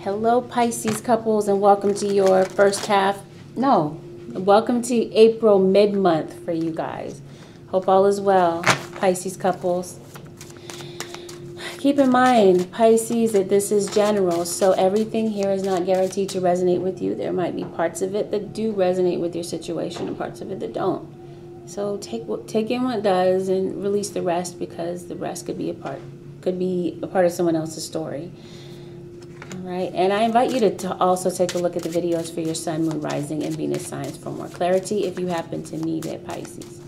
Hello, Pisces couples, and welcome to your welcome to April mid-month for you guys. Hope all is well, Pisces couples. Keep in mind, Pisces, that this is general, so everything here is not guaranteed to resonate with you. There might be parts of it that do resonate with your situation and parts of it that don't. So take in what does and release the rest, because the rest could be a part of someone else's story. All right, and I invite you to also take a look at the videos for your Sun, Moon, Rising, and Venus signs for more clarity if you happen to need it, Pisces.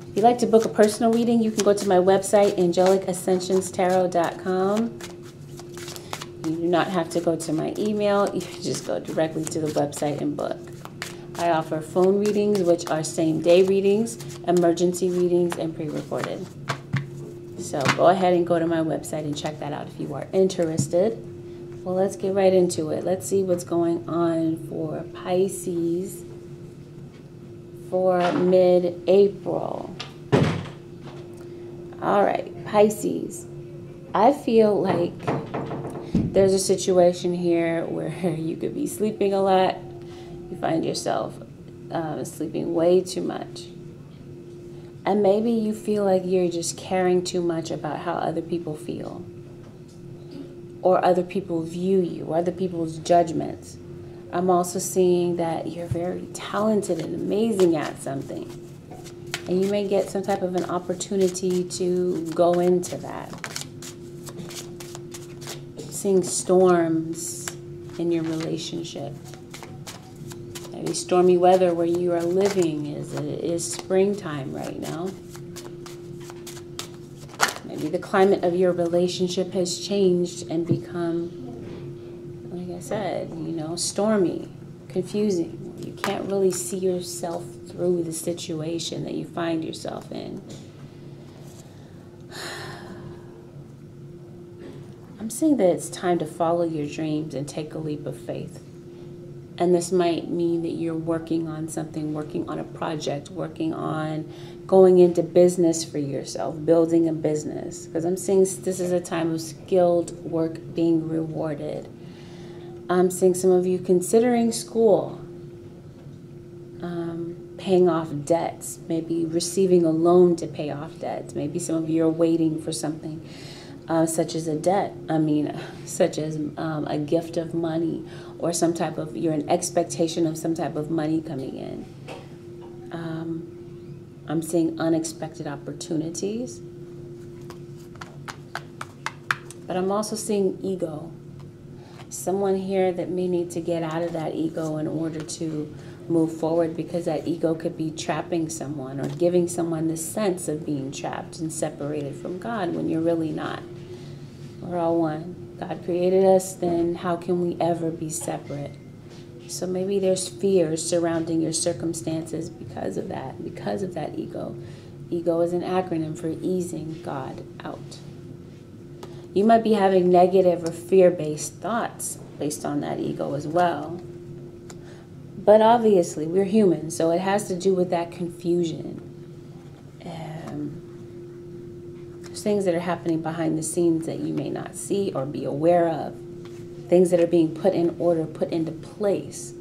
If you'd like to book a personal reading, you can go to my website, AngelicAscensionsTarot.com. You do not have to go to my email. You can just go directly to the website and book. I offer phone readings, which are same-day readings, emergency readings, and pre-recorded. So go ahead and go to my website and check that out if you are interested. Well, let's get right into it. Let's see what's going on for Pisces for mid-April. All right, Pisces. I feel like there's a situation here where you could be sleeping a lot. You find yourself sleeping way too much. And maybe you feel like you're just caring too much about how other people feel, or other people view you, or other people's judgments. I'm also seeing that you're very talented and amazing at something, and you may get some type of an opportunity to go into that. Seeing storms in your relationship. Maybe stormy weather where you are living. It is springtime right now. Maybe the climate of your relationship has changed and become, like I said, stormy, confusing. You can't really see yourself through the situation that you find yourself in. I'm saying that it's time to follow your dreams and take a leap of faith. And this might mean that you're working on something, working on a project, working on going into business for yourself, building a business. Because I'm seeing this is a time of skilled work being rewarded. I'm seeing some of you considering school, paying off debts, maybe receiving a loan to pay off debts. Maybe some of you are waiting for something. Such as a gift of money, or you're in expectation of some type of money coming in. I'm seeing unexpected opportunities, but I'm also seeing ego. Someone here that may need to get out of that ego in order to move forward, because that ego could be trapping someone or giving someone the sense of being trapped and separated from God when you're really not. We're all one. God created us, then how can we ever be separate? So maybe there's fears surrounding your circumstances because of that ego. Ego is an acronym for easing God out. You might be having negative or fear-based thoughts based on that ego as well. But obviously, we're human, so it has to do with that confusion. Things that are happening behind the scenes that you may not see or be aware of. Things that are being put into place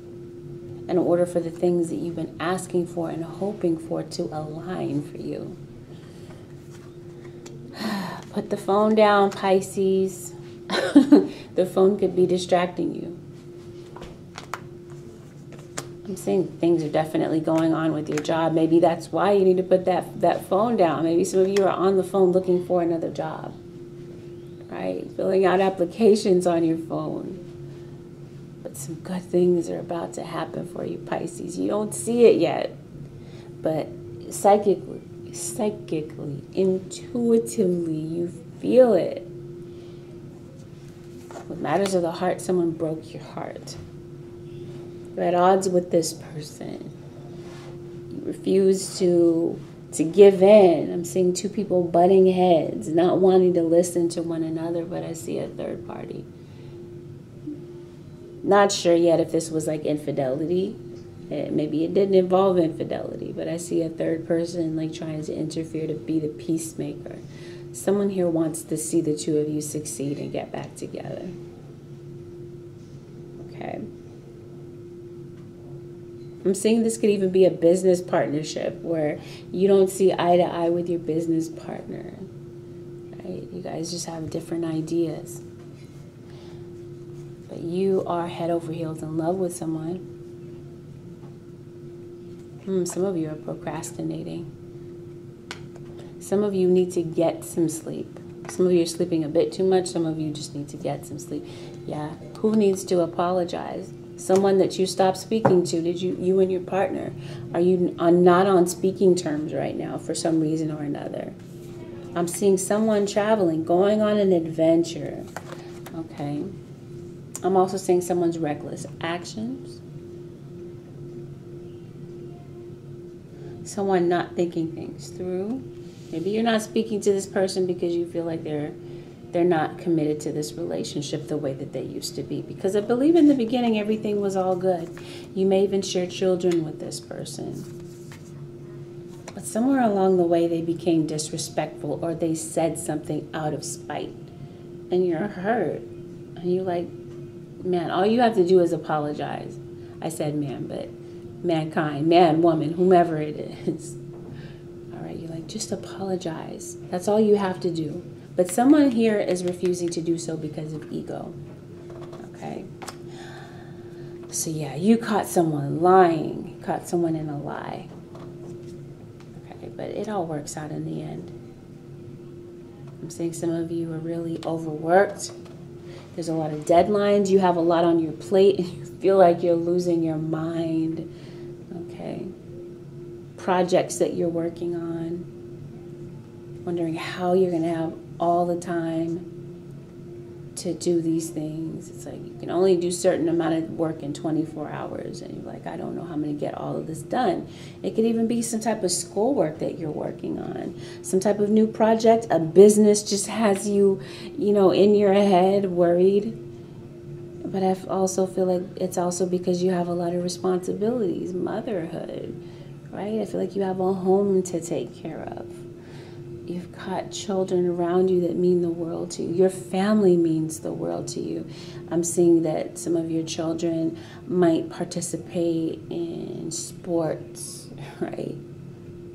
in order for the things that you've been asking for and hoping for to align for you. Put the phone down, Pisces. The phone could be distracting you. I'm saying things are definitely going on with your job. Maybe that's why you need to put that phone down. Maybe some of you are on the phone looking for another job, right? Filling out applications on your phone. But some good things are about to happen for you, Pisces. You don't see it yet, but psychically, intuitively, you feel it. With matters of the heart, someone broke your heart. You're at odds with this person. You refuse to give in. I'm seeing two people butting heads, not wanting to listen to one another, but I see a third party. Not sure yet if this was like infidelity. Maybe it didn't involve infidelity, but I see a third person like trying to interfere to be the peacemaker. Someone here wants to see the two of you succeed and get back together. Okay. I'm seeing this could even be a business partnership where you don't see eye to eye with your business partner. Right? You guys just have different ideas. But you are head over heels in love with someone. Some of you are procrastinating. Some of you need to get some sleep. Some of you are sleeping a bit too much. Some of you just need to get some sleep. Yeah. Who needs to apologize? Someone that you stopped speaking to. Did you and your partner, are you not on speaking terms right now for some reason or another? I'm seeing someone traveling, going on an adventure. Okay. I'm also seeing someone's reckless actions. Someone not thinking things through. Maybe you're not speaking to this person because you feel like they're not committed to this relationship the way that they used to be. Because I believe in the beginning everything was all good. You may even share children with this person. But somewhere along the way they became disrespectful or they said something out of spite. And you're hurt. And you're like, man, all you have to do is apologize. I said man, but mankind, man, woman, whomever it is. All right, you're like, just apologize. That's all you have to do. But someone here is refusing to do so because of ego. Okay. So yeah, you caught someone lying. You caught someone in a lie. Okay, but it all works out in the end. I'm saying some of you are really overworked. There's a lot of deadlines. You have a lot on your plate and you feel like you're losing your mind. Okay. Projects that you're working on. Wondering how you're going to have all the time to do these things. It's like you can only do certain amount of work in 24 hours. And you're like, I don't know how I'm going to get all of this done. It could even be some type of schoolwork that you're working on. Some type of new project. A business just has you, in your head worried. But I also feel like it's also because you have a lot of responsibilities. Motherhood, right? I feel like you have a home to take care of. You've got children around you that mean the world to you. Your family means the world to you. I'm seeing that some of your children might participate in sports, right?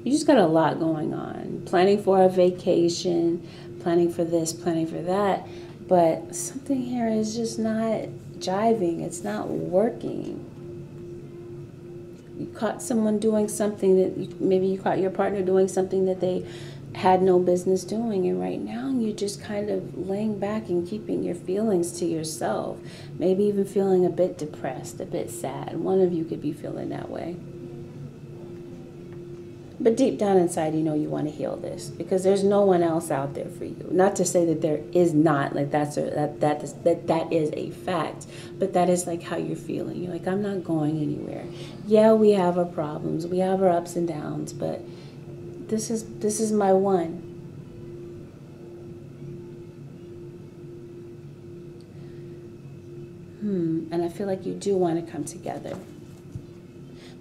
You just got a lot going on. Planning for a vacation, planning for this, planning for that. But something here is just not jiving. It's not working. You caught someone doing something that maybe you caught your partner doing something that they had no business doing, and right now you're just kind of laying back and keeping your feelings to yourself, maybe even feeling a bit depressed, a bit sad. One of you could be feeling that way, but deep down inside you know you want to heal this because there's no one else out there for you. Not to say that there is not, like that is a fact, but that is like how you're feeling. You're like, I'm not going anywhere. Yeah, we have our problems, we have our ups and downs, but this is my one. And I feel like you do want to come together.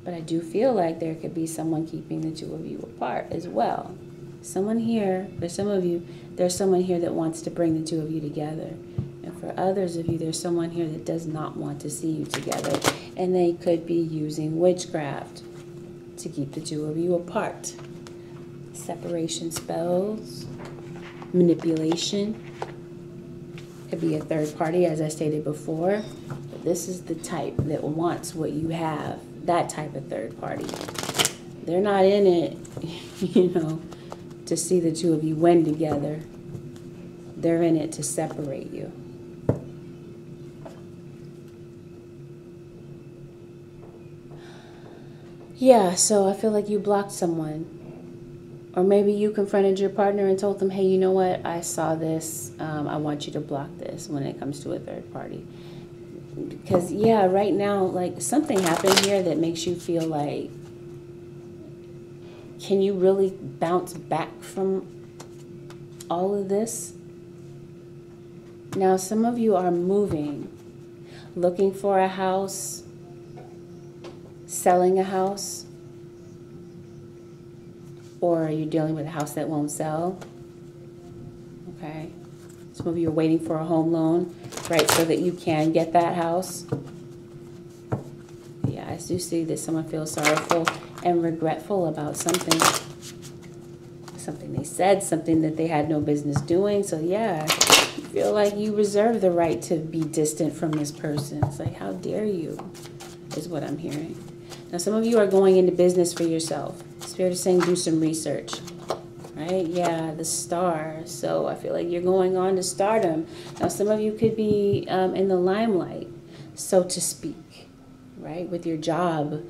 But I do feel like there could be someone keeping the two of you apart as well. Someone here, for some of you, there's someone here that wants to bring the two of you together. And for others of you, there's someone here that does not want to see you together. And they could be using witchcraft to keep the two of you apart. Separation spells, manipulation. Could be a third party, as I stated before. But this is the type that wants what you have. That type of third party. They're not in it, to see the two of you win together. They're in it to separate you. Yeah, so I feel like you blocked someone. Or maybe you confronted your partner and told them, hey, you know what? I saw this. I want you to block this when it comes to a third party. Because, yeah, right now, like, something happened here that makes you feel like, can you really bounce back from all of this? Now, some of you are moving, looking for a house, selling a house, or you're dealing with a house that won't sell. Okay. Some of you are waiting for a home loan, right, so that you can get that house. Yeah, I do see that someone feels sorrowful and regretful about something. Something they said, something that they had no business doing. So yeah, you feel like you reserve the right to be distant from this person. It's like, how dare you, is what I'm hearing. Now, some of you are going into business for yourself. Spirit is saying do some research. Right? Yeah, the star. So I feel like you're going on to stardom. Now, some of you could be in the limelight, so to speak, right? With your job.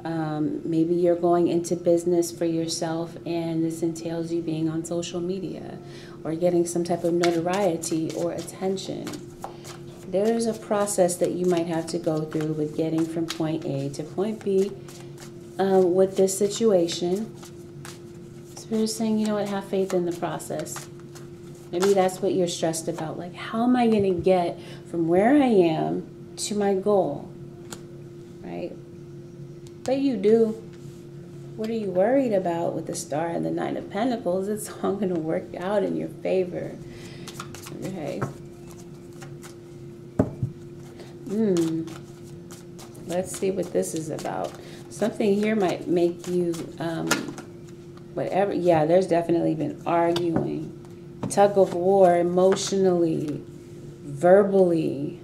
Maybe you're going into business for yourself, and this entails you being on social media or getting some type of notoriety or attention. There's a process that you might have to go through with getting from point A to point B with this situation. Spirit is saying, you know what, have faith in the process. Maybe that's what you're stressed about. Like, how am I going to get from where I am to my goal? Right? But you do. What are you worried about with the star and the Nine of Pentacles? It's all going to work out in your favor. Okay. Let's see what this is about. Something here might make you... whatever. Yeah, there's definitely been arguing, tug of war, emotionally, verbally,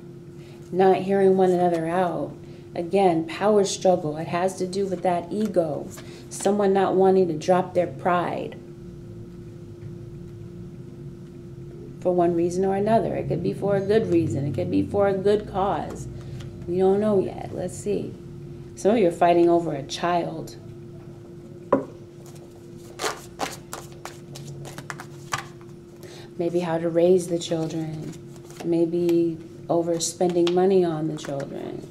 not hearing one another out. Again, power struggle. It has to do with that ego. Someone not wanting to drop their pride for one reason or another. It could be for a good reason. It could be for a good cause. We don't know yet. Let's see. Some of you are fighting over a child. Maybe how to raise the children. Maybe over spending money on the children.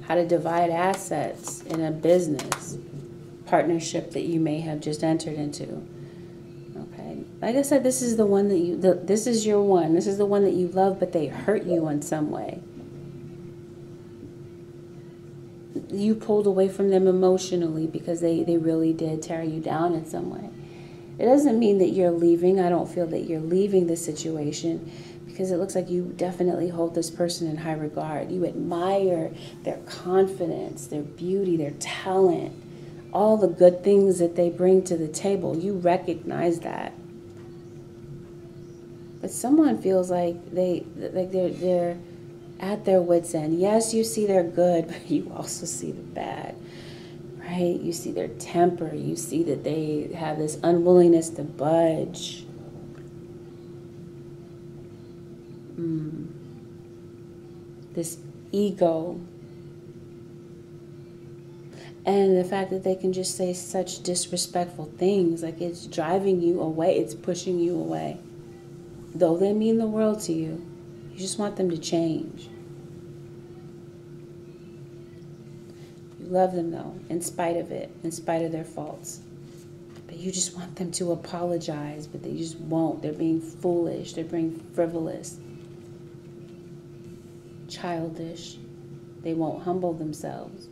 How to divide assets in a business partnership that you may have just entered into. Okay. Like I said, this is the one that you, this is your one. This is the one that you love, but they hurt you in some way. You pulled away from them emotionally because they really did tear you down in some way. It doesn't mean that you're leaving. I don't feel that you're leaving the situation, because it looks like you definitely hold this person in high regard. You admire their confidence, their beauty, their talent, all the good things that they bring to the table. You recognize that. But someone feels like they're at their wits' end. Yes, you see their good, but you also see the bad. Right? You see their temper. You see that they have this unwillingness to budge. This ego. And the fact that they can just say such disrespectful things, like it's driving you away, it's pushing you away. Though they mean the world to you, you just want them to change. You love them though, in spite of it, in spite of their faults. But you just want them to apologize, but they just won't. They're being foolish, they're being frivolous, childish. They won't humble themselves.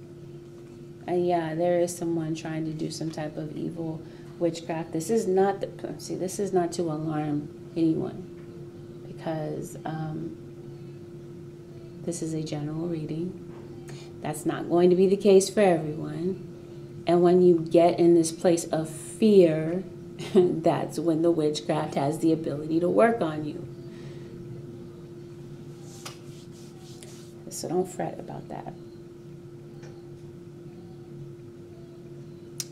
And yeah, there is someone trying to do some type of evil witchcraft. This is not this is not to alarm anyone, because this is a general reading. That's not going to be the case for everyone. And when you get in this place of fear, that's when the witchcraft has the ability to work on you. So don't fret about that.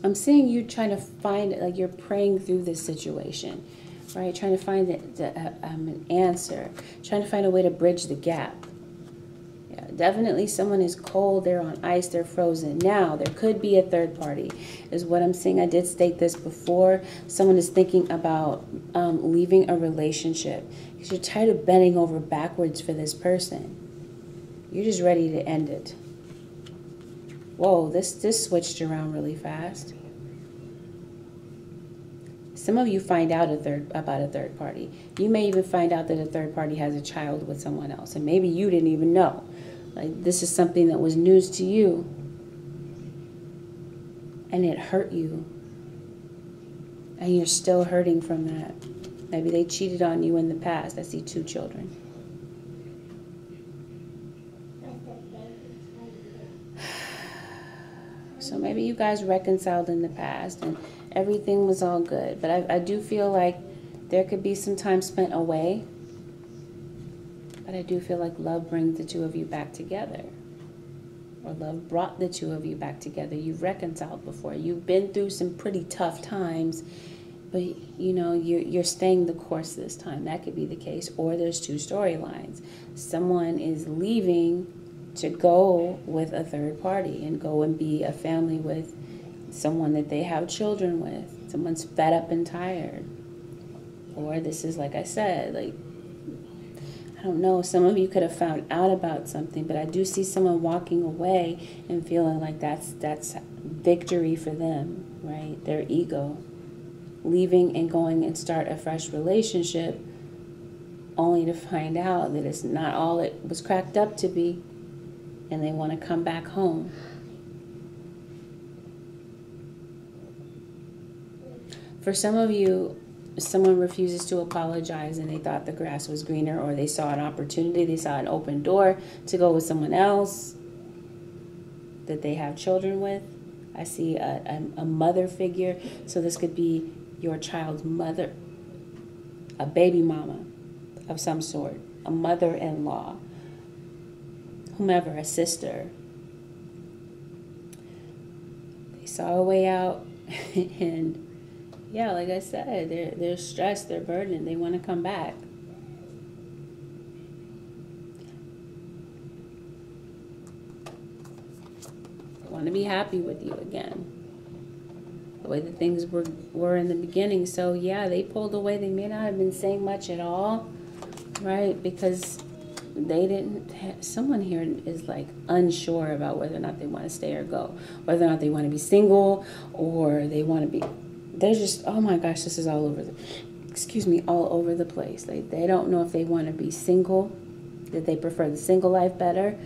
I'm seeing you trying to find, like you're praying through this situation, right? Trying to find an answer, trying to find a way to bridge the gap. Yeah, definitely someone is cold, they're on ice, they're frozen. Now, there could be a third party, is what I'm seeing. I did state this before. Someone is thinking about leaving a relationship because you're tired of bending over backwards for this person. You're just ready to end it. Whoa, this switched around really fast. Some of you find out about a third party. You may even find out that a third party has a child with someone else, and maybe you didn't even know. Like, this is something that was news to you, and it hurt you. And you're still hurting from that. Maybe they cheated on you in the past. I see 2 children. So maybe you guys reconciled in the past and everything was all good. But I do feel like there could be some time spent away. But I do feel like love brings the 2 of you back together. Or love brought the 2 of you back together. You've reconciled before. You've been through some pretty tough times. But, you know, you're staying the course this time. That could be the case. Or there's 2 storylines. Someone is leaving to go with a third party and go and be a family with someone that they have children with. Someone's fed up and tired. Or this is, like I said, like, I don't know, some of you could have found out about something, but I do see someone walking away and feeling like that's victory for them, right? Their ego. Leaving and going and start a fresh relationship only to find out that it's not all it was cracked up to be, and they want to come back home. For some of you, someone refuses to apologize and they thought the grass was greener, or they saw an opportunity, they saw an open door to go with someone else that they have children with. I see a mother figure, so this could be your child's mother, a baby mama of some sort, a mother-in-law, whomever, a sister. They saw a way out and yeah, like I said, they're stressed, they're burdened, they want to come back. They want to be happy with you again. The way that things were in the beginning. So yeah, they pulled away. They may not have been saying much at all, right? Because they didn't, someone here is like unsure about whether or not they want to stay or go. Whether or not they want to be single or they want to be, they're just, oh my gosh, this is all over all over the place. They don't know if they want to be single, that they prefer the single life better,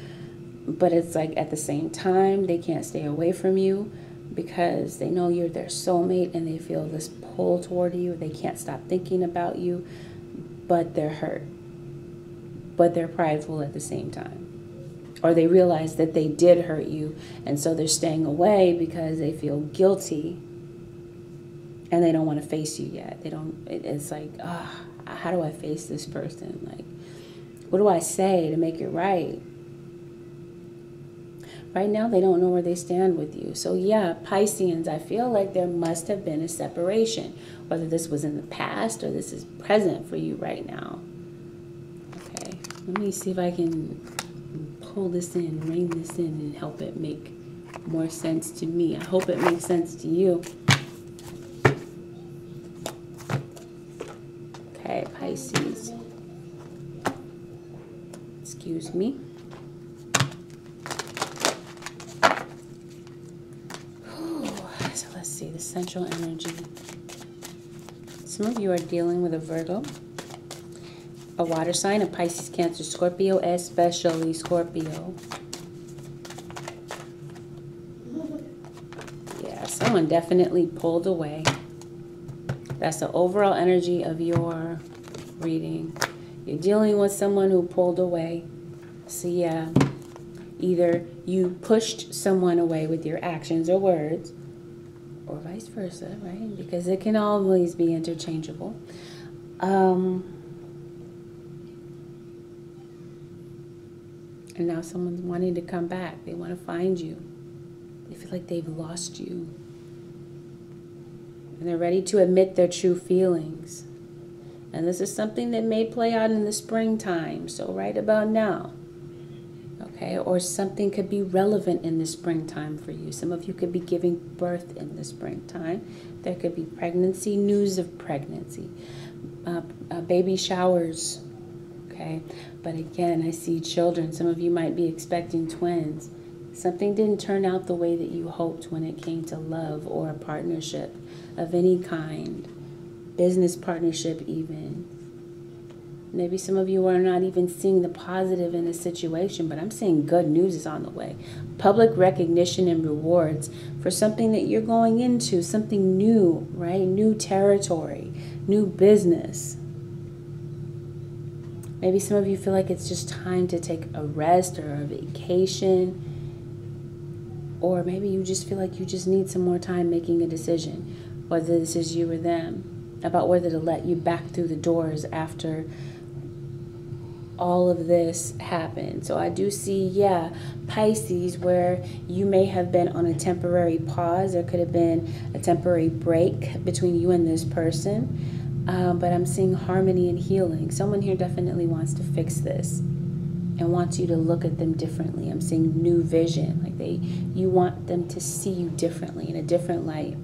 but it's like at the same time, they can't stay away from you because they know you're their soulmate and they feel this pull toward you. They can't stop thinking about you, but they're hurt, but they're prideful at the same time. Or they realize that they did hurt you, and so they're staying away because they feel guilty. And they don't want to face you yet. They don't, it's like, how do I face this person? Like, what do I say to make it right? Right now, they don't know where they stand with you. So yeah, Pisceans, I feel like there must have been a separation. Whether this was in the past or this is present for you right now. Okay, let me see if I can pull this in, rein this in, and help it make more sense to me. I hope it makes sense to you. Okay, Pisces. Excuse me. So let's see, the central energy. Some of you are dealing with a Virgo, a water sign, a Pisces, Cancer, Scorpio, especially Scorpio. Yeah, someone definitely pulled away. That's the overall energy of your reading. You're dealing with someone who pulled away. So yeah, either you pushed someone away with your actions or words, or vice versa, right? Because it can always be interchangeable. And now someone's wanting to come back. They want to find you. They feel like they've lost you. And they're ready to admit their true feelings. And this is something that may play out in the springtime. So right about now. Okay, or something could be relevant in the springtime for you. Some of you could be giving birth in the springtime. There could be pregnancy, news of pregnancy, baby showers. Okay, but again, I see children. Some of you might be expecting twins. Something didn't turn out the way that you hoped when it came to love or a partnership of any kind, business partnership even. Maybe some of you are not even seeing the positive in a situation, but I'm seeing good news is on the way. Public recognition and rewards for something that you're going into, something new, right? New territory, new business. Maybe some of you feel like it's just time to take a rest or a vacation. Or maybe you just feel like you just need some more time making a decision, whether this is you or them, about whether to let you back through the doors after all of this happened. So I do see, yeah, Pisces, where you may have been on a temporary pause. There could have been a temporary break between you and this person. But I'm seeing harmony and healing. Someone here definitely wants to fix this and wants you to look at them differently. I'm seeing new vision. Like you want them to see you differently, in a different light.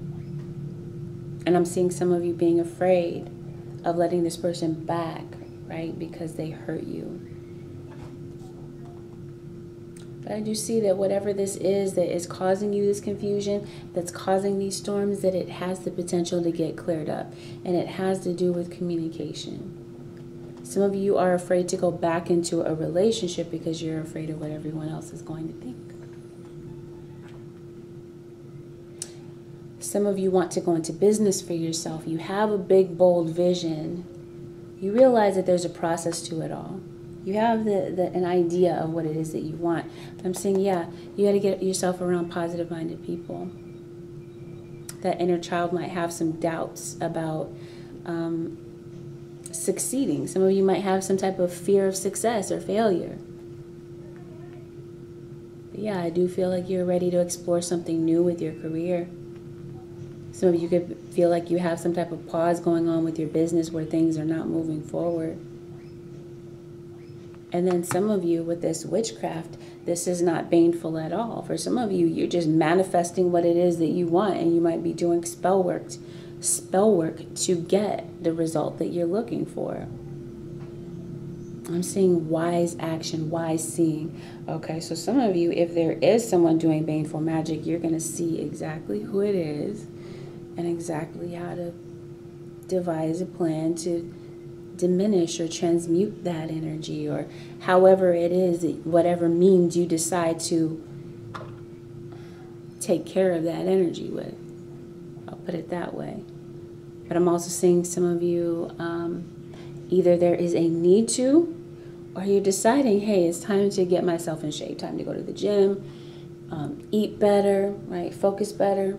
And I'm seeing some of you being afraid of letting this person back, right? Because they hurt you. But I do see that whatever this is that is causing you this confusion, that's causing these storms, that it has the potential to get cleared up. And it has to do with communication. Some of you are afraid to go back into a relationship because you're afraid of what everyone else is going to think. Some of you want to go into business for yourself. You have a big, bold vision. You realize that there's a process to it all. You have an idea of what it is that you want. But I'm saying, yeah, you got to get yourself around positive-minded people. That inner child might have some doubts about succeeding. Some of you might have some type of fear of success or failure. But yeah, I do feel like you're ready to explore something new with your career. Some of you could feel like you have some type of pause going on with your business where things are not moving forward. And then some of you with this witchcraft, this is not baneful at all. For some of you, you're just manifesting what it is that you want, and you might be doing spell work to get the result that you're looking for. I'm seeing wise action, wise seeing. Okay, so some of you, if there is someone doing baneful magic, you're going to see exactly who it is and exactly how to devise a plan to diminish or transmute that energy, or however it is, whatever means you decide to take care of that energy with. I'll put it that way. But I'm also seeing some of you, either there is a need to, or you're deciding, hey, it's time to get myself in shape, time to go to the gym, eat better, right? Focus better.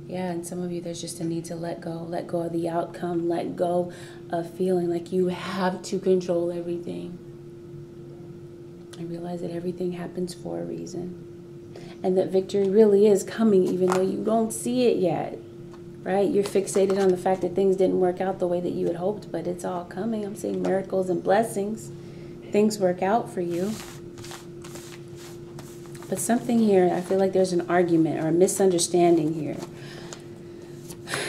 Yeah, and some of you, there's just a need to let go of the outcome, let go of feeling like you have to control everything. I realize that everything happens for a reason. And that victory really is coming even though you don't see it yet, right? You're fixated on the fact that things didn't work out the way that you had hoped, but it's all coming. I'm seeing miracles and blessings. Things work out for you. But something here, I feel like there's an argument or a misunderstanding here.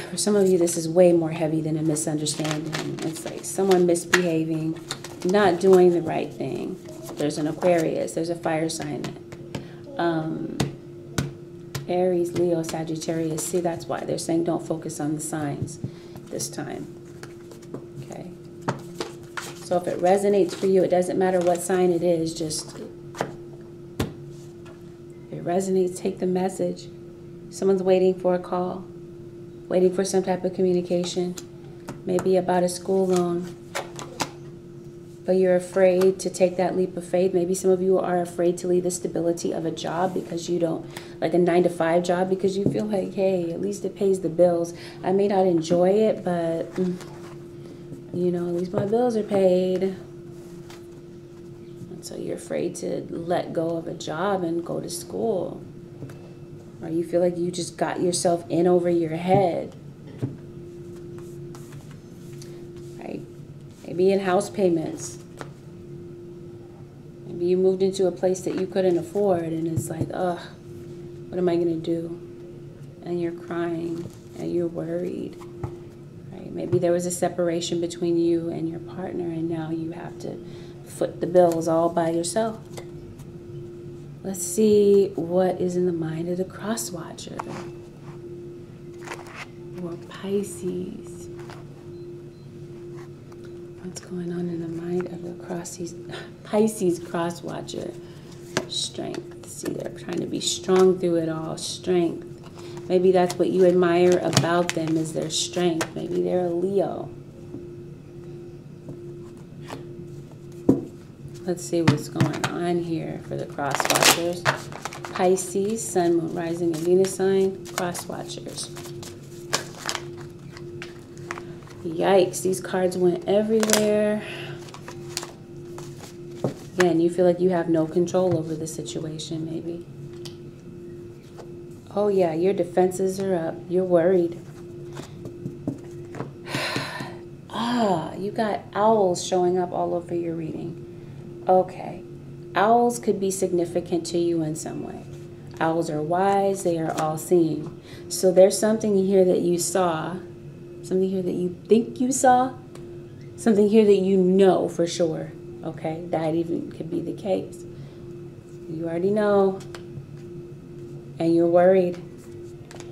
For some of you, this is way more heavy than a misunderstanding. It's like someone misbehaving, not doing the right thing. There's an Aquarius. There's a fire sign. Aries, Leo, Sagittarius. See, that's why they're saying don't focus on the signs this time. Okay. So if it resonates for you, it doesn't matter what sign it is. Just, if it resonates, take the message. Someone's waiting for a call. Waiting for some type of communication, maybe about a school loan, but you're afraid to take that leap of faith. Maybe some of you are afraid to leave the stability of a job because you don't, like a 9-to-5 job, because you feel like, hey, at least it pays the bills. I may not enjoy it, but, you know, at least my bills are paid. And so you're afraid to let go of a job and go to school. Or you feel like you just got yourself in over your head. Right? Maybe in house payments. Maybe you moved into a place that you couldn't afford and it's like, ugh, what am I going to do? And you're crying and you're worried. Right? Maybe there was a separation between you and your partner and now you have to foot the bills all by yourself. Let's see what is in the mind of the cross watcher. Or Pisces. What's going on in the mind of the Pisces cross watcher? Strength. See, they're trying to be strong through it all. Strength. Maybe that's what you admire about them, is their strength. Maybe they're a Leo. Let's see what's going on here for the cross watchers. Pisces, Sun, Moon, Rising, and Venus sign, cross watchers. Yikes, these cards went everywhere. Again, you feel like you have no control over the situation, maybe. Oh yeah, your defenses are up. You're worried. You got owls showing up all over your reading. Okay. Owls could be significant to you in some way. Owls are wise. They are all-seeing. So there's something here that you saw. Something here that you think you saw. Something here that you know for sure. Okay? That even could be the case. You already know. And you're worried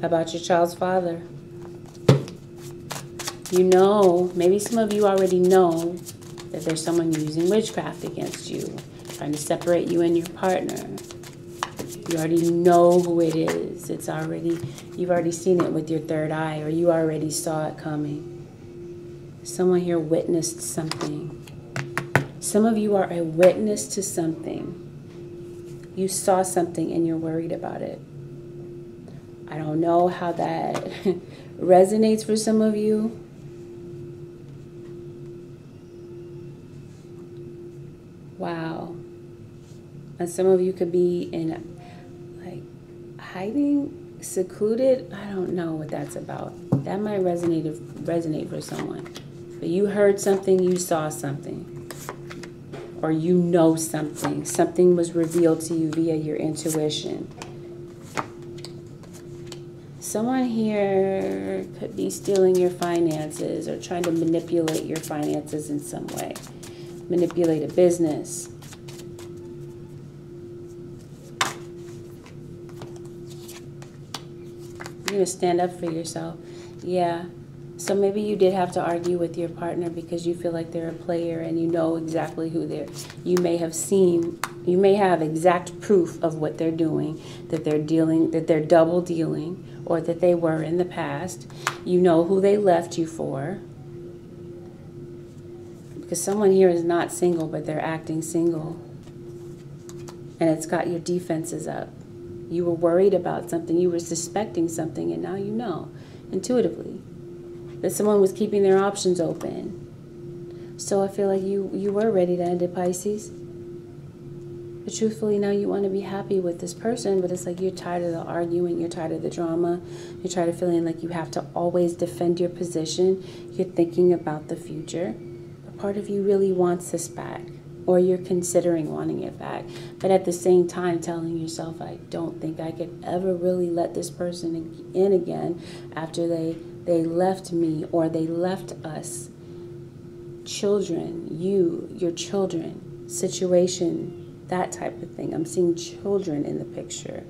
about your child's father. You know, maybe some of you already know that there's someone using witchcraft against you, trying to separate you and your partner. You already know who it is. You've already seen it with your third eye, or you already saw it coming. Someone here witnessed something. Some of you are a witness to something. You saw something and you're worried about it. I don't know how that resonates for some of you. Wow. And some of you could be in, like, hiding, secluded. I don't know what that's about. That might resonate for someone. But you heard something, you saw something. Or you know something. Something was revealed to you via your intuition. Someone here could be stealing your finances or trying to manipulate your finances in some way. Manipulate a business. You're going to stand up for yourself. Yeah. So maybe you did have to argue with your partner because you feel like they're a player and you know exactly who they're. You may have exact proof of what they're doing, that they're double dealing, or that they were in the past. You know who they left you for. Because someone here is not single, but they're acting single. And it's got your defenses up. You were worried about something, you were suspecting something, and now you know, intuitively, that someone was keeping their options open. So I feel like you were ready to end it, Pisces. But truthfully, now you want to be happy with this person, but it's like you're tired of the arguing, you're tired of the drama, you're tired of feeling like you have to always defend your position, you're thinking about the future. But part of you really wants this back, or you're considering wanting it back. But at the same time telling yourself, I don't think I could ever really let this person in again after they left me or they left us. Children, your children, situation, that type of thing. I'm seeing children in the picture.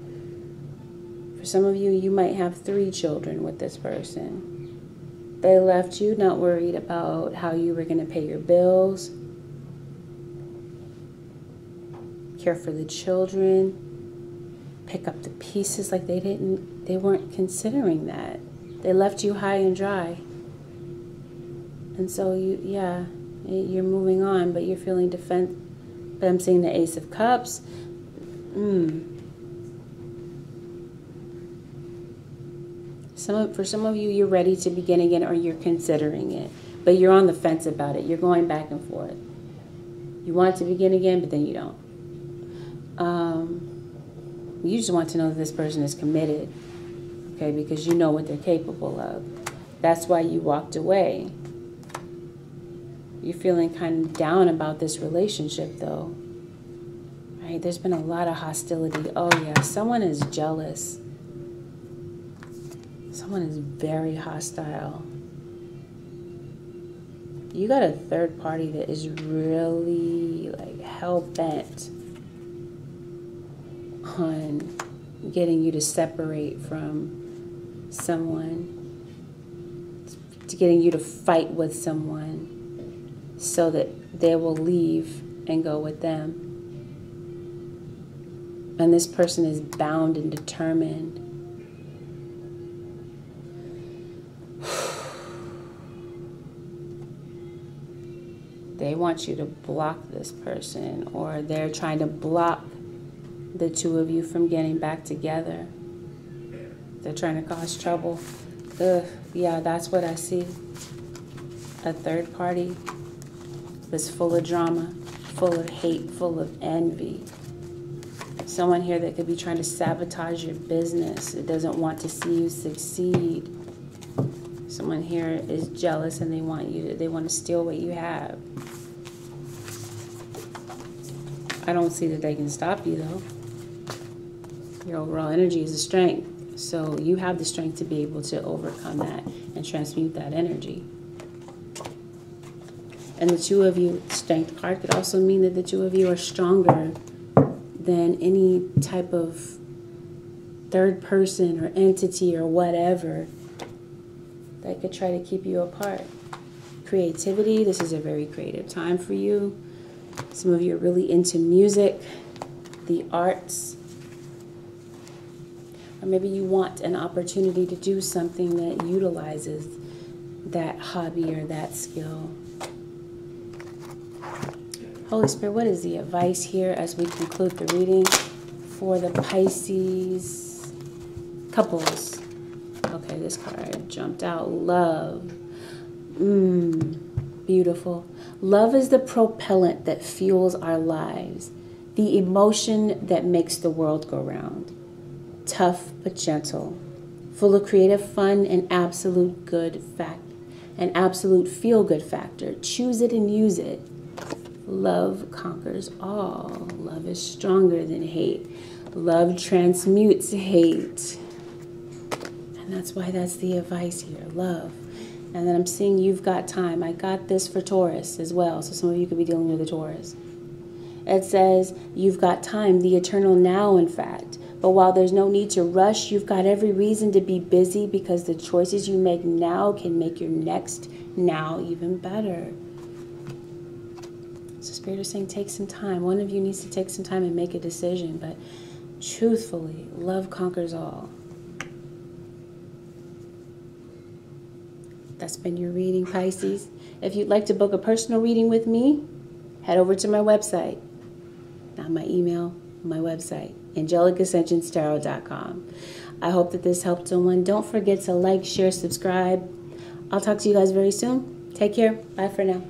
For some of you, you might have 3 children with this person. They left you not worried about how you were going to pay your bills, care for the children, pick up the pieces. Like they weren't considering that. They left you high and dry. And so you're moving on, but you're feeling defense. But I'm seeing the Ace of Cups. For some of you, you're ready to begin again, or you're considering it. But you're on the fence about it. You're going back and forth. You want to begin again, but then you don't. You just want to know that this person is committed. Okay, because you know what they're capable of. That's why you walked away. You're feeling kind of down about this relationship, though. Right? There's been a lot of hostility. Oh, yeah. Someone is jealous. Someone is very hostile. You got a third party that is really, like, hell-bent on getting you to separate from someone. to getting you to fight with someone so that they will leave and go with them. And this person is bound and determined. They want you to block this person, or they're trying to block the two of you from getting back together. They're trying to cause trouble. Ugh, yeah, that's what I see. A third party that's full of drama, full of hate, full of envy. Someone here that could be trying to sabotage your business. It doesn't want to see you succeed. Someone here is jealous and they want to steal what you have. I don't see that they can stop you though. Your overall energy is a strength. So you have the strength to be able to overcome that and transmute that energy. And the two of you, strength card could also mean that the two of you are stronger than any type of third person or entity or whatever that could try to keep you apart. Creativity, this is a very creative time for you. Some of you are really into music, the arts, or maybe you want an opportunity to do something that utilizes that hobby or that skill. Holy Spirit, what is the advice here as we conclude the reading for the Pisces couples? Okay, this card jumped out. Love. Beautiful. Love is the propellant that fuels our lives, the emotion that makes the world go round. Tough but gentle, full of creative fun and absolute feel-good factor. Choose it and use it. Love conquers all. Love is stronger than hate. Love transmutes hate. And that's why that's the advice here. Love. And then I'm seeing you've got time. I got this for Taurus as well. So some of you could be dealing with a Taurus. It says you've got time, the eternal now, in fact. But while there's no need to rush, you've got every reason to be busy, because the choices you make now can make your next now even better. So Spirit is saying take some time. One of you needs to take some time and make a decision. But truthfully, love conquers all. That's been your reading, Pisces. If you'd like to book a personal reading with me, head over to my website. Not my email, my website, AngelicAscensionsTarot.com. I hope that this helped someone. Don't forget to like, share, subscribe. I'll talk to you guys very soon. Take care. Bye for now.